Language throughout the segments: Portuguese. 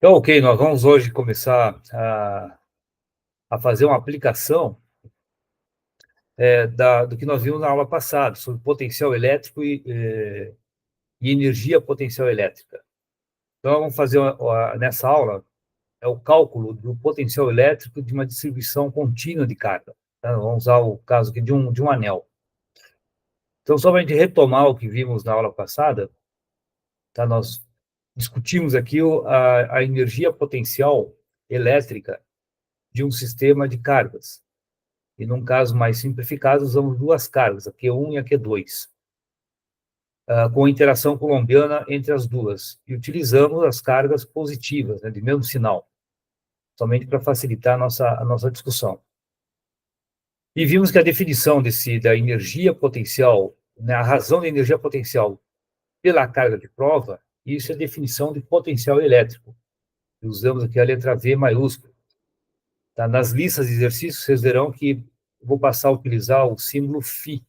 Então, ok, nós vamos hoje começar a fazer uma aplicação do que nós vimos na aula passada, sobre potencial elétrico e energia potencial elétrica. Então, nós vamos fazer nessa aula o cálculo do potencial elétrico de uma distribuição contínua de carga. Tá? Vamos usar o caso aqui de um anel. Então, só para a gente retomar o que vimos na aula passada, tá? Nós discutimos aqui a energia potencial elétrica de um sistema de cargas. E, num caso mais simplificado, usamos duas cargas, a Q1 e a Q2, com interação colombiana entre as duas. E utilizamos as cargas positivas, né, de mesmo sinal, somente para facilitar a nossa discussão. E vimos que a definição da energia potencial, né, a razão da energia potencial pela carga de prova, isso é a definição de potencial elétrico. E usamos aqui a letra V maiúscula. Tá? Nas listas de exercícios, vocês verão que vou passar a utilizar o símbolo φ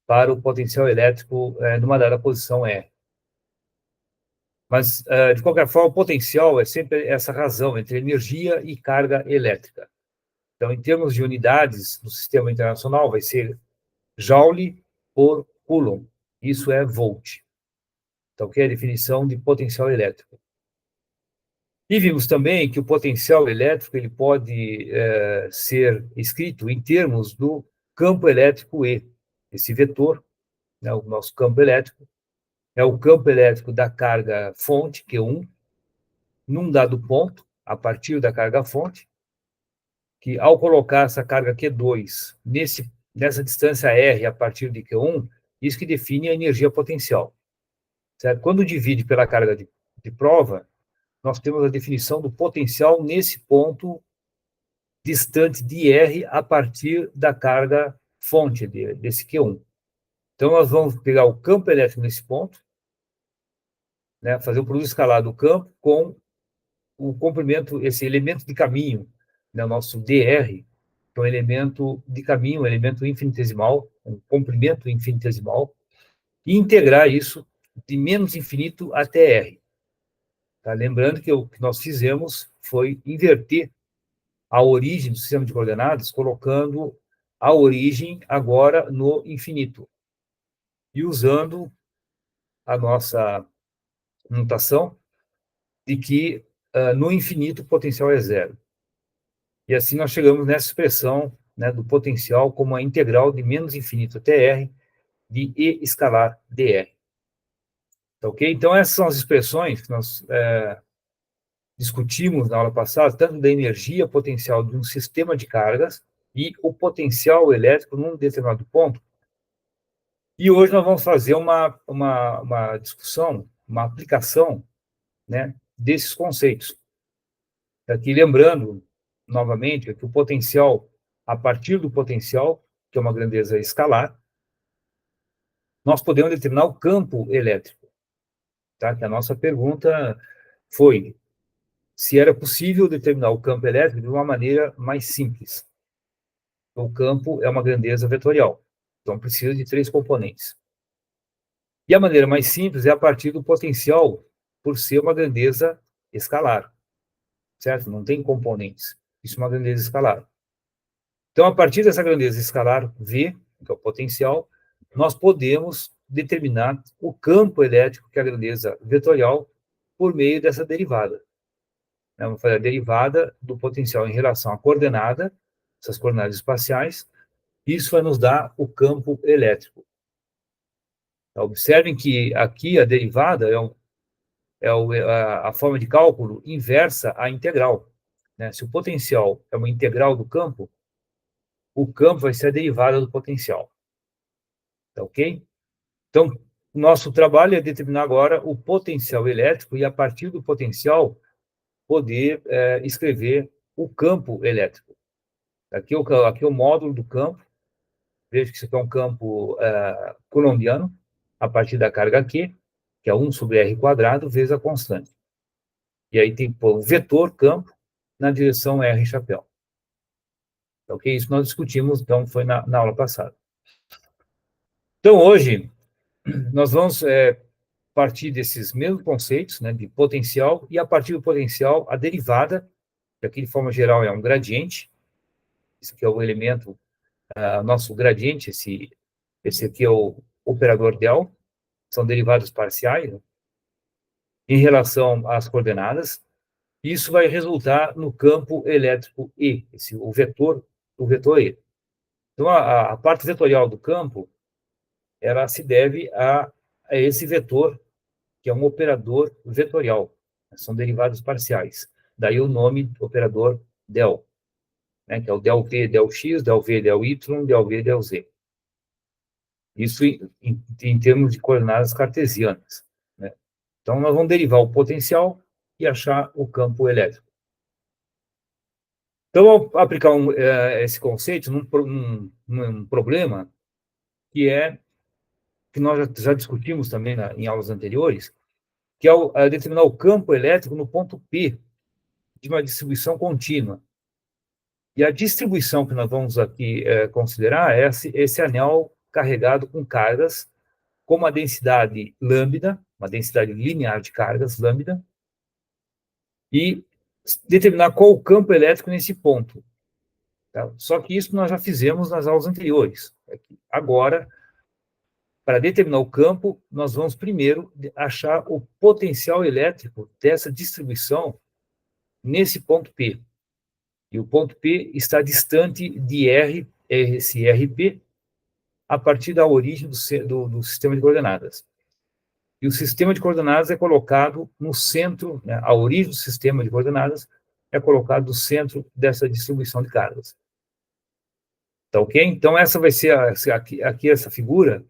para o potencial elétrico numa dada posição R. Mas, de qualquer forma, o potencial é sempre essa razão entre energia e carga elétrica. Então, em termos de unidades do sistema internacional, vai ser Joule por Coulomb. Isso é volt. Então, que é a definição de potencial elétrico. E vimos também que o potencial elétrico ele pode ser escrito em termos do campo elétrico E. Esse vetor, né, o nosso campo elétrico, é o campo elétrico da carga fonte, Q1, num dado ponto, a partir da carga fonte, que ao colocar essa carga Q2 nessa distância R a partir de Q1, isso que define a energia potencial. Certo? Quando divide pela carga de prova, nós temos a definição do potencial nesse ponto distante de R a partir da carga fonte desse Q1. Então, nós vamos pegar o campo elétrico nesse ponto, né, fazer o produto escalar do campo com o comprimento, esse elemento de caminho, né, o nosso dr, que é um elemento de caminho, um elemento infinitesimal, um comprimento infinitesimal, e integrar isso de menos infinito até R. Tá? Lembrando que o que nós fizemos foi inverter a origem do sistema de coordenadas, colocando a origem agora no infinito, e usando a nossa notação de que no infinito o potencial é zero. E assim nós chegamos nessa expressão, né, do potencial como a integral de menos infinito até R de E escalar dr. Tá, ok? Então, essas são as expressões que nós discutimos na aula passada, tanto da energia potencial de um sistema de cargas e o potencial elétrico num determinado ponto. E hoje nós vamos fazer uma discussão, uma aplicação, né, desses conceitos. Aqui, lembrando, novamente, que o potencial, a partir do potencial, que é uma grandeza escalar, nós podemos determinar o campo elétrico. Tá? Que a nossa pergunta foi se era possível determinar o campo elétrico de uma maneira mais simples. O campo é uma grandeza vetorial, então precisa de 3 componentes. E a maneira mais simples é a partir do potencial, por ser uma grandeza escalar, certo? Não tem componentes. Isso é uma grandeza escalar. Então, a partir dessa grandeza escalar V, que é o potencial, nós podemos determinar o campo elétrico, que é a grandeza vetorial, por meio dessa derivada. Vamos fazer a derivada do potencial em relação à coordenada, essas coordenadas espaciais, isso vai nos dar o campo elétrico. Então, observem que aqui a derivada a forma de cálculo inversa à integral. Né? Se o potencial é uma integral do campo, o campo vai ser a derivada do potencial. Tá, ok? Então, o nosso trabalho é determinar agora o potencial elétrico e, a partir do potencial, poder escrever o campo elétrico. Aqui é o módulo do campo. Veja que isso aqui é um campo coulombiano, a partir da carga Q, que é 1 sobre R quadrado, vezes a constante. E aí tem que pôr um vetor campo na direção R chapéu. Ok? Isso nós discutimos, então, foi na aula passada. Então, hoje, nós vamos partir desses mesmos conceitos, né, de potencial, e a partir do potencial, a derivada, que aqui de forma geral é um gradiente, isso aqui é o elemento, nosso gradiente, esse aqui é o operador del, são derivadas parciais, né, em relação às coordenadas. Isso vai resultar no campo elétrico E, o vetor E. Então, a parte vetorial do campo, ela se deve a esse vetor, que é um operador vetorial. São derivadas parciais. Daí o nome operador del, né, que é o del V, del X, del V, del Y, del V, del Z. Isso em termos de coordenadas cartesianas, né? Então, nós vamos derivar o potencial e achar o campo elétrico. Então, vamos aplicar esse conceito num problema que nós já discutimos também em aulas anteriores, que é determinar o campo elétrico no ponto P de uma distribuição contínua. E a distribuição que nós vamos aqui considerar é esse anel carregado com cargas com uma densidade lambda, uma densidade linear de cargas lambda, e determinar qual o campo elétrico nesse ponto. Tá? Só que isso nós já fizemos nas aulas anteriores. Agora, para determinar o campo, nós vamos primeiro achar o potencial elétrico dessa distribuição nesse ponto P. E o ponto P está distante de esse RP, a partir da origem do sistema de coordenadas. E o sistema de coordenadas é colocado no centro, né, a origem do sistema de coordenadas é colocado no centro dessa distribuição de cargas. Tá ok? Então, essa vai ser, aqui essa figura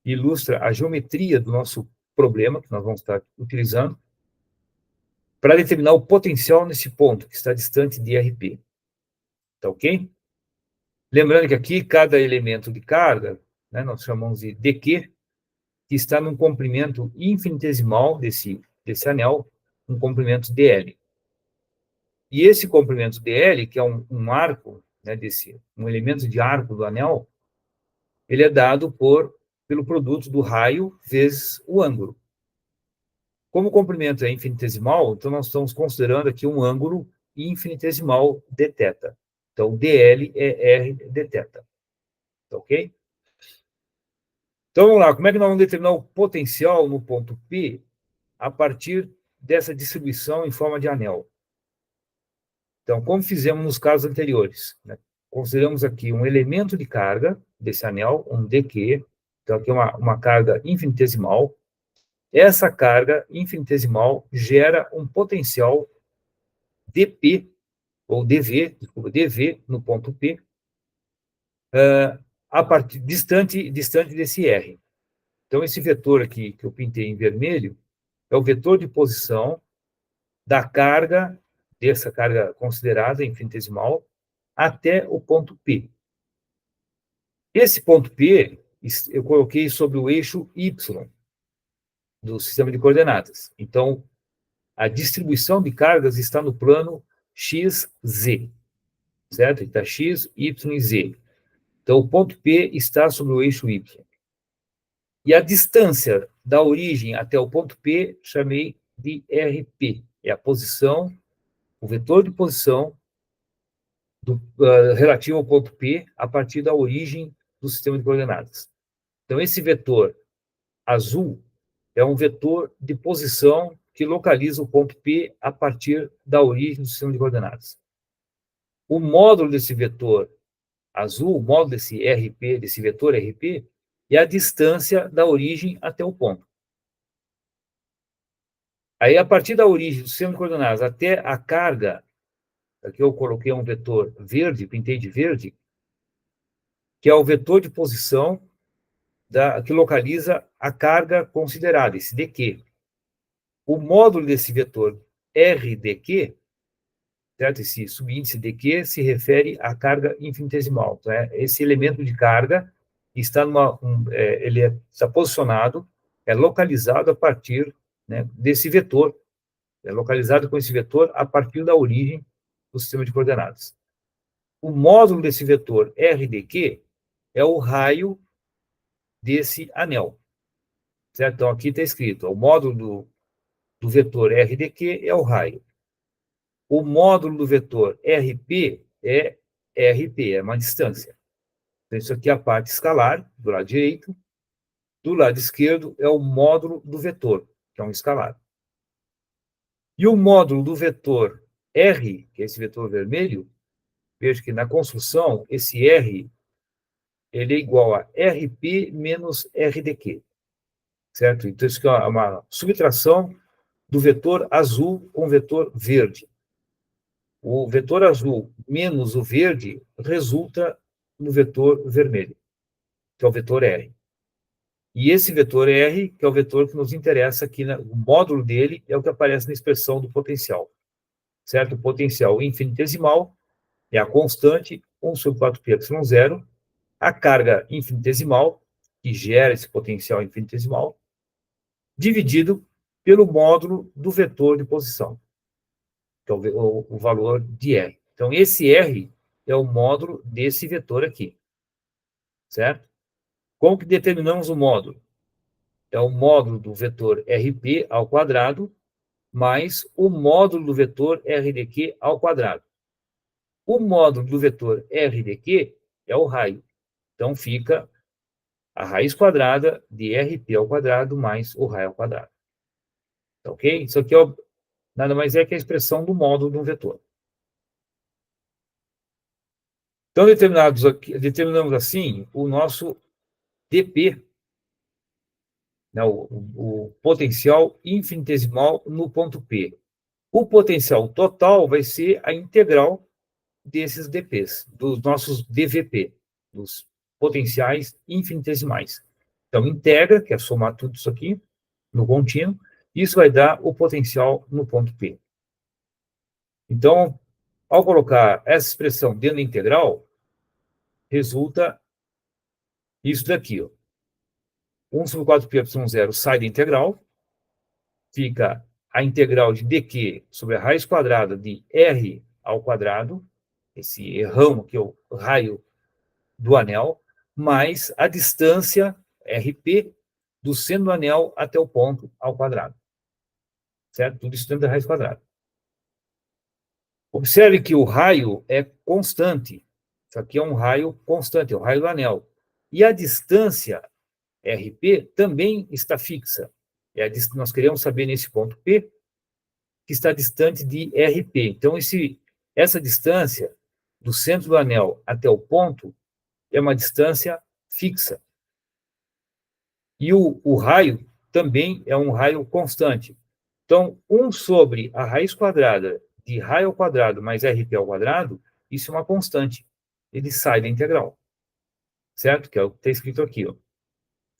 ilustra a geometria do nosso problema, que nós vamos estar utilizando, para determinar o potencial nesse ponto, que está distante de RP. Tá ok? Lembrando que aqui, cada elemento de carga, né, nós chamamos de dq, que está num comprimento infinitesimal desse anel, um comprimento dl. E esse comprimento dl, que é um arco, né, um elemento de arco do anel, ele é dado pelo produto do raio vezes o ângulo. Como o comprimento é infinitesimal, então nós estamos considerando aqui um ângulo infinitesimal dθ. Então, dl é r dθ. Tá ok? Então, vamos lá. Como é que nós vamos determinar o potencial no ponto P a partir dessa distribuição em forma de anel? Então, como fizemos nos casos anteriores, né? Consideramos aqui um elemento de carga desse anel, um dq. Então, aqui é uma carga infinitesimal. Essa carga infinitesimal gera um potencial dp, ou dv no ponto P, distante desse R. Então, esse vetor aqui, que eu pintei em vermelho, é o vetor de posição da carga, dessa carga considerada infinitesimal, até o ponto P. Esse ponto P, eu coloquei sobre o eixo Y do sistema de coordenadas. Então, a distribuição de cargas está no plano XZ, certo? Está X, Y e Z. Então, o ponto P está sobre o eixo Y. E a distância da origem até o ponto P, chamei de RP. É a posição, o vetor de posição relativo ao ponto P a partir da origem do sistema de coordenadas. Então, esse vetor azul é um vetor de posição que localiza o ponto P a partir da origem do sistema de coordenadas. O módulo desse vetor azul, o módulo desse RP, desse vetor RP, é a distância da origem até o ponto. Aí, a partir da origem do sistema de coordenadas até a carga, aqui eu coloquei um vetor verde, pintei de verde, que é o vetor de posição que localiza a carga considerada, esse dq. O módulo desse vetor RdQ, certo? Esse subíndice dq se refere à carga infinitesimal. Então, esse elemento de carga está está posicionado, é localizado a partir, né, desse vetor, é localizado com esse vetor a partir da origem do sistema de coordenadas. O módulo desse vetor RdQ é o raio desse anel. certo? Então, aqui está escrito, o módulo do vetor RDQ é o raio. O módulo do vetor RP é RP, é uma distância. Então, isso aqui é a parte escalar, do lado direito. Do lado esquerdo é o módulo do vetor, que é um escalar. E o módulo do vetor R, que é esse vetor vermelho, veja que na construção, esse R ele é igual a RP menos RDQ, certo? Então, isso aqui é uma subtração do vetor azul com o vetor verde. O vetor azul menos o verde resulta no vetor vermelho, que é o vetor R. E esse vetor R, que é o vetor que nos interessa aqui, o módulo dele é o que aparece na expressão do potencial, certo? O potencial infinitesimal é a constante 1 sobre 4πε0, a carga infinitesimal, que gera esse potencial infinitesimal, dividido pelo módulo do vetor de posição, que é o valor de R. Então, esse R é o módulo desse vetor aqui, certo? Como que determinamos o módulo? É o módulo do vetor RP ao quadrado mais o módulo do vetor RDQ ao quadrado. O módulo do vetor RDQ é o raio. Então, fica a raiz quadrada de RP ao quadrado mais o raio ao quadrado. Tá ok? Isso aqui nada mais é que a expressão do módulo de um vetor. Então, determinamos assim o nosso dP, né, o potencial infinitesimal no ponto P. O potencial total vai ser a integral desses dPs, dos nossos dVP, dos potenciais infinitesimais. Então, integra, que é somar tudo isso aqui, no contínuo, isso vai dar o potencial no ponto P. Então, ao colocar essa expressão dentro da integral, resulta isso daqui, ó. 1 sobre 4πε0 sai da integral, fica a integral de dq sobre a raiz quadrada de r ao quadrado, esse ramo que é o raio do anel, mais a distância RP do centro do anel até o ponto ao quadrado. Certo? Tudo isso dentro da raiz quadrada. Observe que o raio é constante. Isso aqui é um raio constante, é o raio do anel. E a distância RP também está fixa. Nós queremos saber nesse ponto P que está distante de RP. Então, essa distância do centro do anel até o ponto é uma distância fixa. E o raio também é um raio constante. Então, 1 sobre a raiz quadrada de raio ao quadrado mais RP ao quadrado, isso é uma constante. Ele sai da integral. Certo? Que é o que está escrito aqui, ó.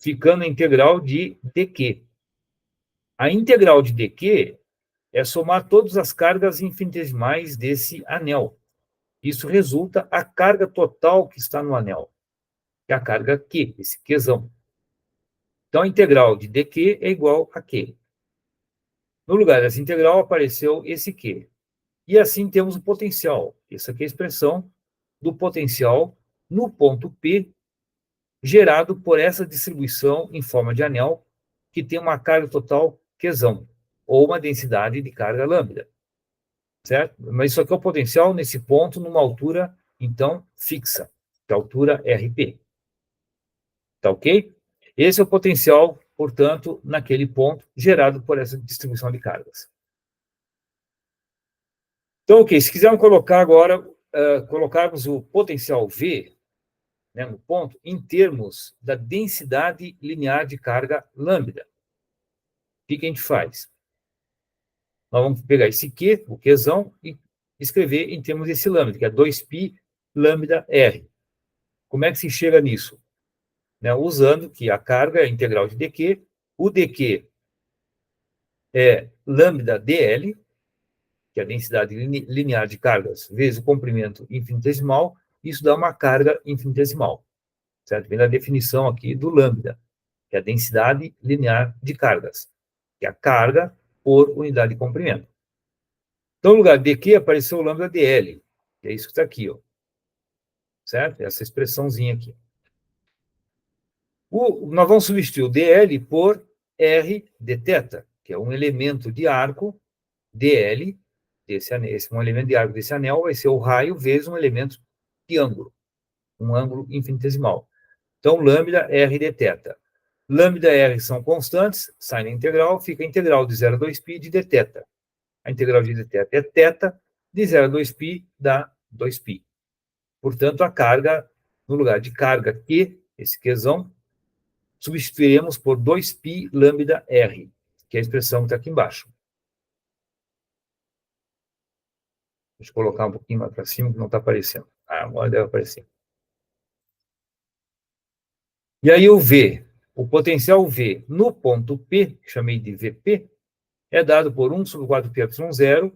Ficando a integral de dq. A integral de dq é somar todas as cargas infinitesimais desse anel. Isso resulta a carga total que está no anel, que é a carga Q, esse Qzão. Então, a integral de dq é igual a Q. No lugar dessa integral apareceu esse Q. E assim temos o potencial. Essa aqui é a expressão do potencial no ponto P, gerado por essa distribuição em forma de anel, que tem uma carga total Qzão, ou uma densidade de carga lambda. Certo? Mas isso aqui é o potencial nesse ponto, numa altura, então, fixa, que é a altura RP. Tá ok? Esse é o potencial, portanto, naquele ponto, gerado por essa distribuição de cargas. Então, ok, se quisermos colocar agora, colocarmos o potencial V, né, no ponto, em termos da densidade linear de carga lambda. O que a gente faz? Nós vamos pegar esse Q, o Qzão, e escrever em termos desse lambda, que é 2π lambda R. Como é que se chega nisso? Né, usando que a carga é a integral de dq, o dq é lambda dl, que é a densidade linear de cargas, vezes o comprimento infinitesimal, isso dá uma carga infinitesimal. Certo? Vem da definição aqui do lambda, que é a densidade linear de cargas, que é a carga por unidade de comprimento. Então, no lugar de dq apareceu o lambda dl, que é isso que está aqui, ó. Certo? Essa expressãozinha aqui. Nós vamos substituir o dl por R de θ, que é um elemento de arco dl, um elemento de arco desse anel vai ser o raio vezes um elemento de ângulo, um ângulo infinitesimal. Então, lambda R de θ. Lambda R são constantes, sai na integral, fica a integral de 0 a 2π de dθ. A integral de dθ é θ, de 0 a 2π dá 2π. Portanto, a carga, no lugar de carga Q, esse Qzão, substituiremos por 2π lambda R, que é a expressão que está aqui embaixo. Deixa eu colocar um pouquinho mais para cima, que não está aparecendo. Agora deve aparecer. E aí o V, o potencial V no ponto P, que chamei de VP, é dado por 1 sobre 4πε0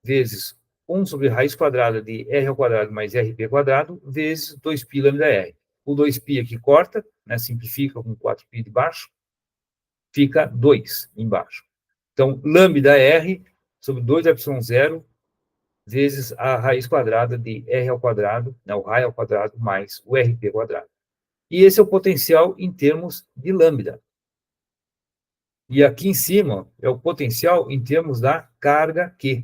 vezes 1 sobre raiz quadrada de R ao quadrado mais RP quadrado vezes 2π lambda R. O 2π aqui corta, né, simplifica com 4π de baixo, fica 2 embaixo. Então, lambda R sobre 2ε0 vezes a raiz quadrada de R ao quadrado, né, o raio ao quadrado mais o RP quadrado. E esse é o potencial em termos de lambda. E aqui em cima é o potencial em termos da carga Q.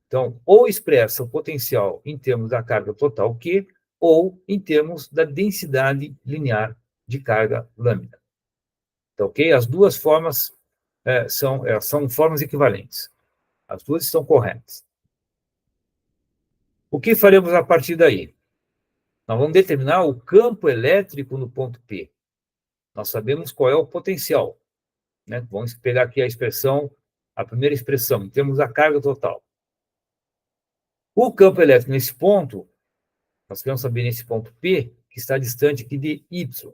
Então, ou expressa o potencial em termos da carga total Q, ou em termos da densidade linear de carga lambda. Então, ok? As duas formas são formas equivalentes. As duas estão corretas. O que faremos a partir daí? Nós vamos determinar o campo elétrico no ponto P. Nós sabemos qual é o potencial, né? Vamos pegar aqui a primeira expressão, em termos da carga total. O campo elétrico nesse ponto, nós queremos saber nesse ponto P, que está distante aqui de Y.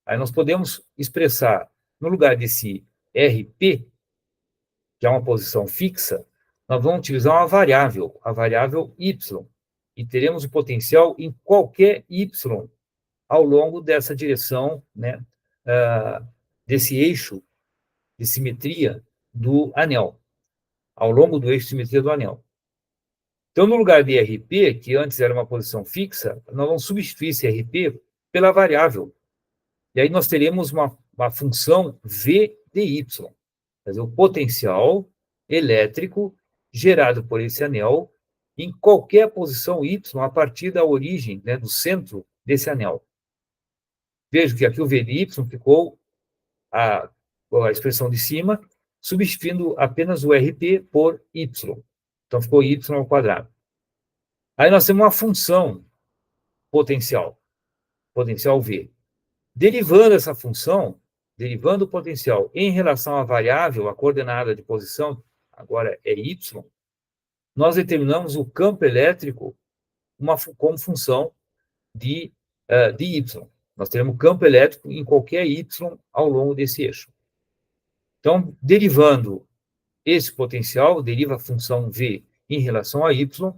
Aí nós podemos expressar, no lugar desse RP, que é uma posição fixa, nós vamos utilizar uma variável, a variável Y, e teremos o potencial em qualquer Y ao longo dessa direção, né, desse eixo de simetria do anel, ao longo do eixo de simetria do anel. Então, no lugar de RP, que antes era uma posição fixa, nós vamos substituir esse RP pela variável. E aí nós teremos uma função V de Y, quer dizer, o potencial elétrico gerado por esse anel em qualquer posição Y a partir da origem, né, do centro desse anel. Veja que aqui o V de Y ficou a expressão de cima, substituindo apenas o RP por Y. Então, ficou Y ao quadrado. Aí nós temos uma função potencial V. Derivando essa função, derivando o potencial em relação à variável, a coordenada de posição, agora é Y, nós determinamos o campo elétrico como função de Y. Nós teremos campo elétrico em qualquer Y ao longo desse eixo. Então, derivando esse potencial, deriva a função V em relação a Y,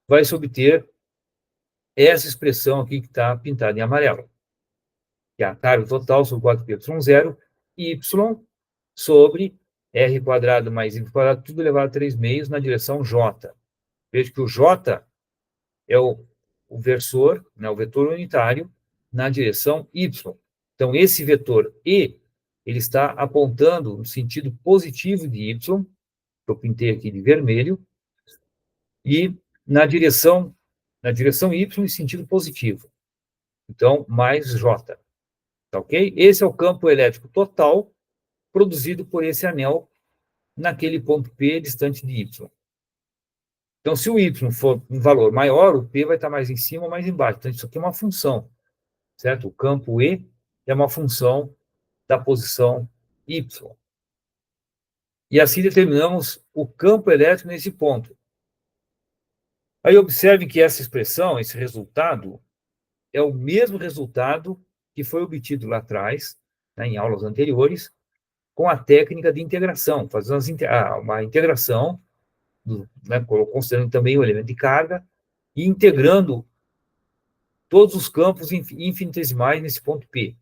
vai se obter essa expressão aqui que está pintada em amarelo, que é a carga total sobre 4πε0, Y sobre R quadrado mais Y quadrado, tudo elevado a 3 meios na direção J. Veja que o J é o versor, né, o vetor unitário, na direção Y. Então, esse vetor E, ele está apontando no sentido positivo de Y, que eu pintei aqui de vermelho, e na direção Y em sentido positivo. Então, mais J. Tá ok? Esse é o campo elétrico total produzido por esse anel naquele ponto P distante de Y. Então, se o Y for um valor maior, o P vai estar mais em cima ou mais embaixo. Então, isso aqui é uma função, certo? O campo E é uma função da posição Y. E assim determinamos o campo elétrico nesse ponto. Aí observe que essa expressão, esse resultado, é o mesmo resultado que foi obtido lá atrás, né, em aulas anteriores, com a técnica de integração, fazendo uma integração, né, considerando também o elemento de carga, e integrando todos os campos infinitesimais nesse ponto P.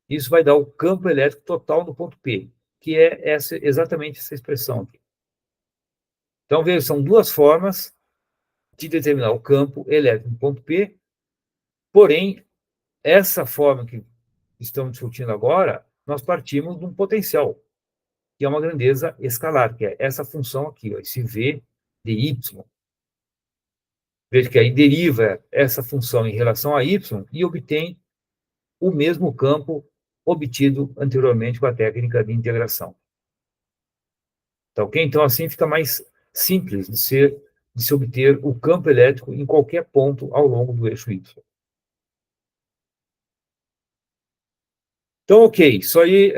Isso vai dar o campo elétrico total no ponto P, que é exatamente essa expressão aqui. Então, veja, são duas formas de determinar o campo elétrico no ponto P, porém, essa forma que estamos discutindo agora nós partimos de um potencial, que é uma grandeza escalar, que é essa função aqui, ó, esse V de y. Veja que aí deriva essa função em relação a y e obtém o mesmo campo obtido anteriormente com a técnica de integração. Tá ok? Então, assim fica mais simples de se obter o campo elétrico em qualquer ponto ao longo do eixo Y. Então, ok, isso aí,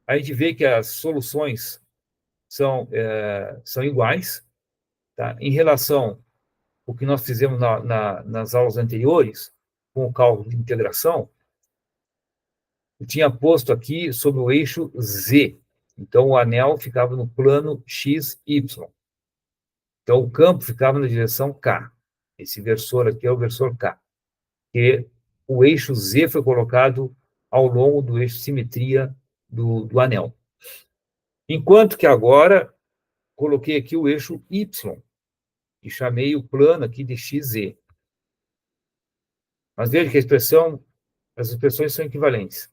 a gente vê que as soluções são iguais, tá? Em relação ao que nós fizemos nas aulas anteriores, com o cálculo de integração, eu tinha posto aqui sobre o eixo Z. Então, o anel ficava no plano XY. Então, o campo ficava na direção K. Esse versor aqui é o versor K. Que o eixo Z foi colocado ao longo do eixo simetria do anel. Enquanto que agora, coloquei aqui o eixo Y, e chamei o plano aqui de XZ. Mas veja que as expressões são equivalentes.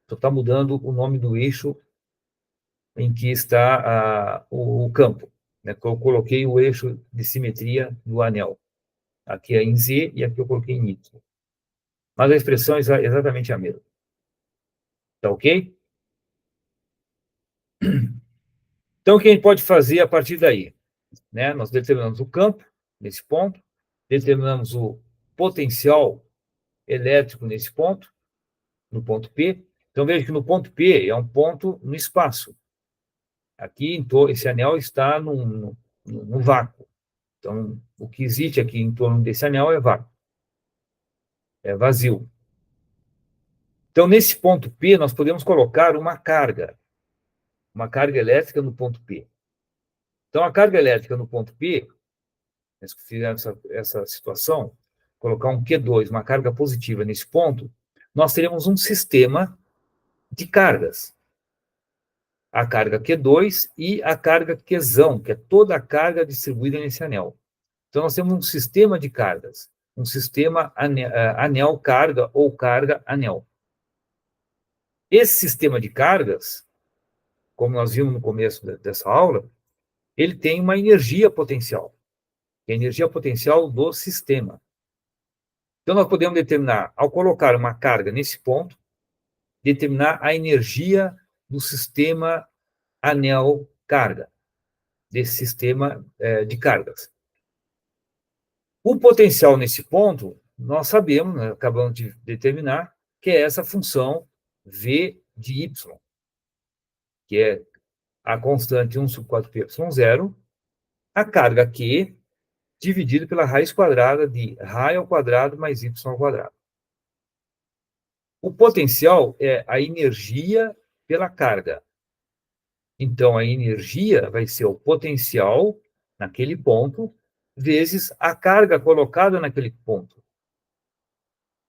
Só está mudando o nome do eixo em que está o campo. Né? Eu coloquei o eixo de simetria do anel. Aqui é em Z e aqui eu coloquei em Y. Mas a expressão é exatamente a mesma. Tá ok? Então, o que a gente pode fazer a partir daí? Né? Nós determinamos o campo nesse ponto, determinamos o potencial elétrico nesse ponto, no ponto P. Então, veja que no ponto P é um ponto no espaço. Aqui, esse anel está num vácuo. Então, o que existe aqui em torno desse anel é vácuo. É vazio. Então, nesse ponto P, nós podemos colocar uma carga elétrica no ponto P. Então, a carga elétrica no ponto P, nós fizemos essa situação, colocar um Q2, uma carga positiva nesse ponto, nós teremos um sistema de cargas. A carga Q2 e a carga Qzão, que é toda a carga distribuída nesse anel. Então, nós temos um sistema de cargas, um sistema anel-carga ou carga-anel. Esse sistema de cargas, como nós vimos no começo dessa aula, ele tem uma energia potencial, que é a energia potencial do sistema. Então, nós podemos determinar, ao colocar uma carga nesse ponto, determinar a energia do sistema anel-carga, desse sistema de cargas. O potencial nesse ponto, nós sabemos, né, acabamos de determinar, que é essa função V de Y, que é a constante 1 sobre 4πy0, a carga Q, dividido pela raiz quadrada de raio ao quadrado mais y ao quadrado. O potencial é a energia pela carga. Então, a energia vai ser o potencial naquele ponto, vezes a carga colocada naquele ponto.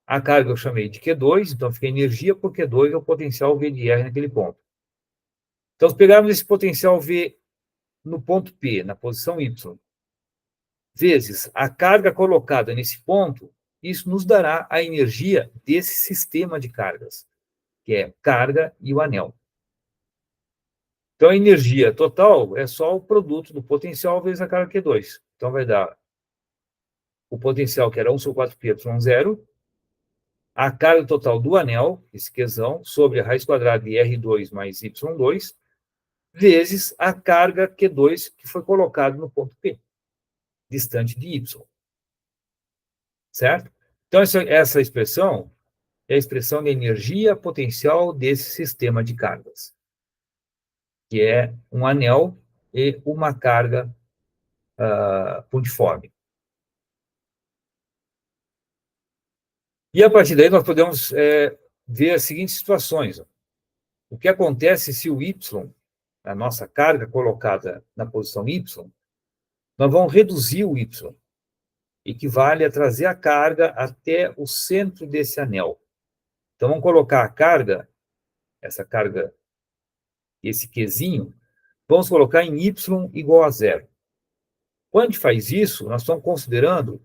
A carga eu chamei de Q2, então fica energia por Q2 é o potencial V de R naquele ponto. Então, se pegarmos esse potencial V no ponto P, na posição Y, vezes a carga colocada nesse ponto, isso nos dará a energia desse sistema de cargas, que é carga e o anel. Então, a energia total é só o produto do potencial vezes a carga Q2. Então, vai dar o potencial, que era 1 sobre 4πy0, a carga total do anel, esse Qzão, sobre a raiz quadrada de R2 mais Y2, vezes a carga Q2 que foi colocada no ponto P, distante de Y. Certo? Então, essa expressão é a expressão de energia potencial desse sistema de cargas, que é um anel e uma carga pontiforme. E a partir daí nós podemos ver as seguintes situações. O que acontece se o Y, a nossa carga colocada na posição Y, nós vamos reduzir o Y, equivale a trazer a carga até o centro desse anel. Então, vamos colocar a carga, essa carga, esse Qzinho, vamos colocar em Y igual a 0. Quando a gente faz isso, nós estamos considerando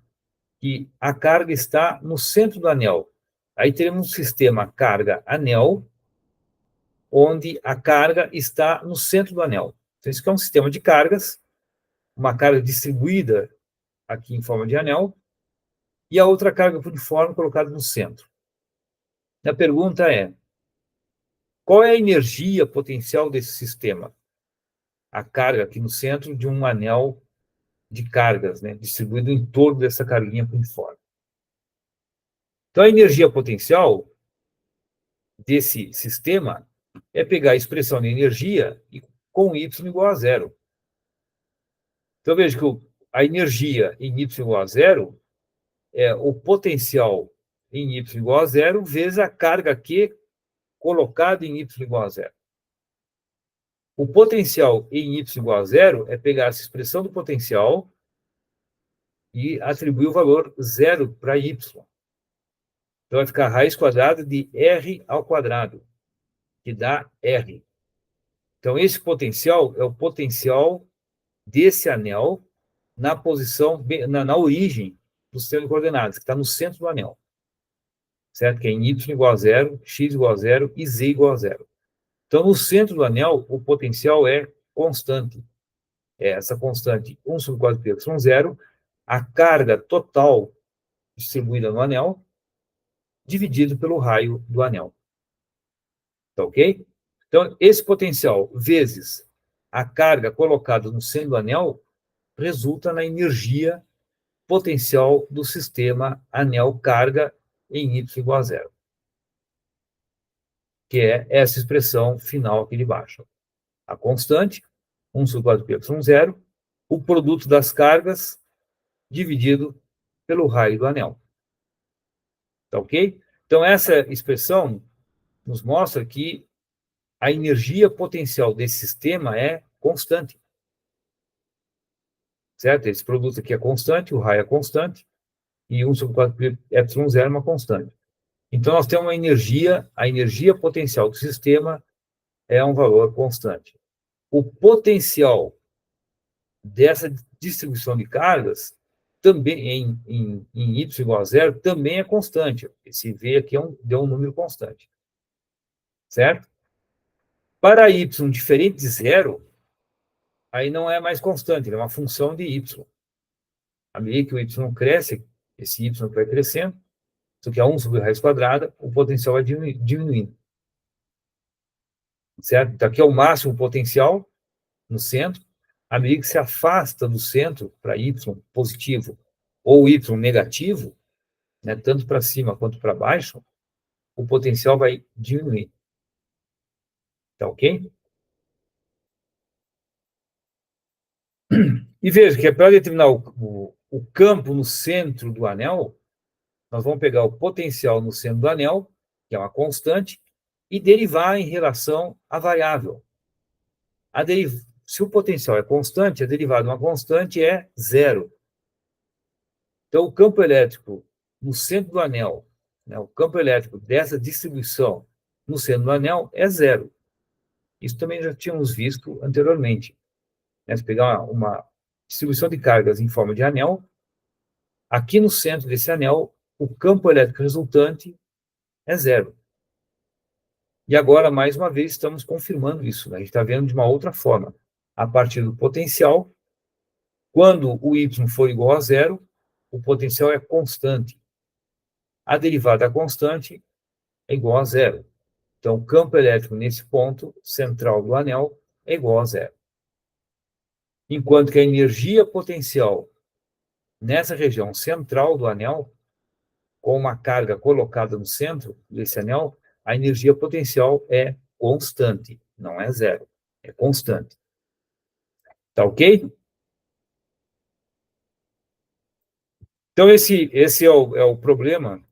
que a carga está no centro do anel. Aí teremos um sistema carga-anel, onde a carga está no centro do anel. Então, isso aqui é um sistema de cargas, uma carga distribuída aqui em forma de anel, e a outra carga uniforme colocada no centro. A pergunta é, qual é a energia potencial desse sistema? A carga aqui no centro de um anel de cargas, né, distribuído em torno dessa carguinha uniforme. Então, a energia potencial desse sistema é pegar a expressão de energia e com Y igual a zero. Então, veja que a energia em Y igual a zero é o potencial em Y igual a zero vezes a carga Q colocada em Y igual a zero. O potencial em Y igual a zero é pegar essa expressão do potencial e atribuir o valor zero para Y. Então, vai ficar raiz quadrada de R ao quadrado, que dá R. Então, esse potencial é o potencial desse anel na posição, na origem do sistema de coordenadas, que está no centro do anel. Certo? Que é em Y igual a zero, X igual a zero e Z igual a zero. Então, no centro do anel, o potencial é constante. É essa constante 1 sobre 4 pi epsilon zero, a carga total distribuída no anel, dividido pelo raio do anel. Tá ok? Então, esse potencial vezes a carga colocada no centro do anel resulta na energia potencial do sistema anel-carga em Y igual a zero, que é essa expressão final aqui de baixo. A constante, 1 sobre 4 pi epsilon zero, o produto das cargas dividido pelo raio do anel. Tá ok? Então, essa expressão nos mostra que a energia potencial desse sistema é constante. Certo? Esse produto aqui é constante, o raio é constante, e 1 sobre 4 pi epsilon zero é uma constante. Então, nós temos uma energia, a energia potencial do sistema é um valor constante. O potencial dessa distribuição de cargas, também em Y igual a zero, também é constante. Esse V aqui deu um número constante. Certo? Para Y diferente de zero, aí não é mais constante, ele é uma função de Y. À medida que o Y cresce, esse Y vai crescendo, isso aqui é 1 sobre a raiz quadrada, o potencial vai diminuindo. Certo? Então, aqui é o máximo potencial no centro. À medida que se afasta do centro para Y positivo ou Y negativo, né, tanto para cima quanto para baixo, o potencial vai diminuir. Tá ok? E veja que para determinar o campo no centro do anel, nós vamos pegar o potencial no centro do anel, que é uma constante, e derivar em relação à variável. Se o potencial é constante, a derivada de uma constante é zero. Então, o campo elétrico no centro do anel, né, o campo elétrico dessa distribuição no centro do anel é zero. Isso também já tínhamos visto anteriormente. Né? Se pegar uma distribuição de cargas em forma de anel, aqui no centro desse anel, o campo elétrico resultante é zero. E agora, mais uma vez, estamos confirmando isso. Né? A gente está vendo de uma outra forma. A partir do potencial, quando o Y for igual a zero, o potencial é constante. A derivada constante é igual a zero. Então, o campo elétrico nesse ponto central do anel é igual a zero. Enquanto que a energia potencial nessa região central do anel, com uma carga colocada no centro desse anel, a energia potencial é constante, não é zero, é constante. Tá ok? Então, esse é o problema,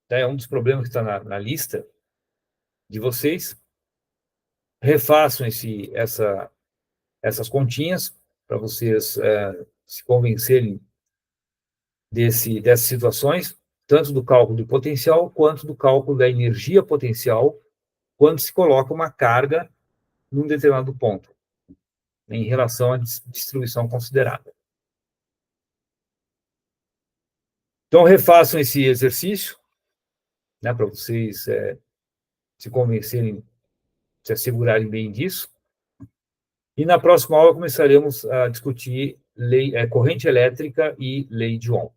tá? É um dos problemas que está na lista de vocês. Refaçam essas continhas para vocês se convencerem dessas situações, tanto do cálculo do potencial quanto do cálculo da energia potencial, quando se coloca uma carga num determinado ponto, em relação à distribuição considerada. Então, refaçam esse exercício né, para vocês se convencerem, se assegurarem bem disso. E na próxima aula começaremos a discutir corrente elétrica e lei de Ohm.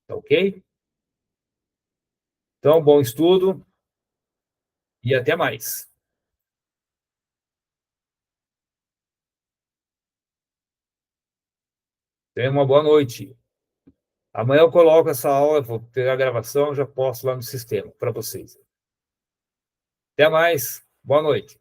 Tá ok? Então, bom estudo e até mais. Tenha uma boa noite. Amanhã eu coloco essa aula, vou pegar a gravação, já posto lá no sistema para vocês. Até mais. Boa noite.